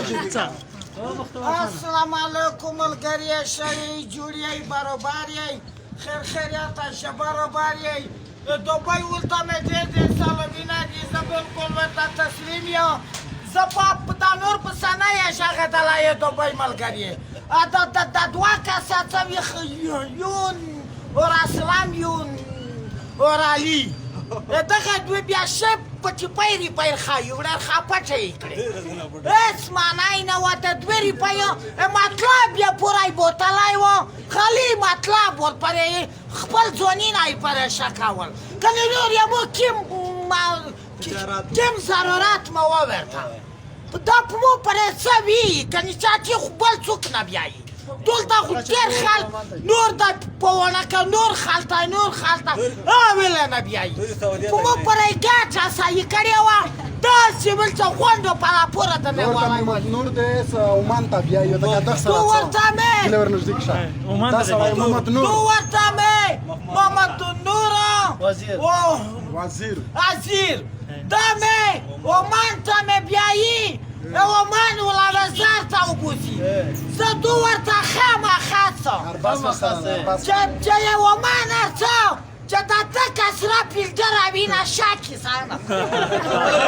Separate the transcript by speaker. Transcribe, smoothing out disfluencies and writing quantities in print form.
Speaker 1: السلام علیکم ملګری شئ جوړ یئ برابر یئ خیر خیریت شه برابر یئ دوبۍ ولته مې ډېر سلامونه دي زه بلکل ورته تسلیم یم زه دا نور پسې نه یم ښاغېدلی یم دوبۍ ملګری د دوه کسه څه یون وراسلام یون ورالي دغه دوی بیا ښه پچې پیرې پیر ښایي وړه خاپټه یې کړې هېڅ معنی نه وه د دوې روپیو مطلب یې پوری بوتلی و خالي مطلب ورپرې خپل ځوانونه یې پرې ښه کول کنې نور یې مو کم ضرورت مو وورته دا په مو پرې څه وي کنې چاچې خو بل څوک نه بیایي دلته خو ډېر خلک نور د په ونکه نور خلته ویله نه بیایي په مو پرې ګټه صحیح کړې وه داسې بلته غونډو په راپوره ته مې وویل
Speaker 2: نور دی عمان ته بیایي
Speaker 1: تو ورته مې محمد نور وزیر دا مې عمان ته مې بیایي عمان ولوزار ته وبوځي زه دو ورته خامخا څه چې یې عمان هر څه چې د ده کسره فیلټر وینه شاکي سانه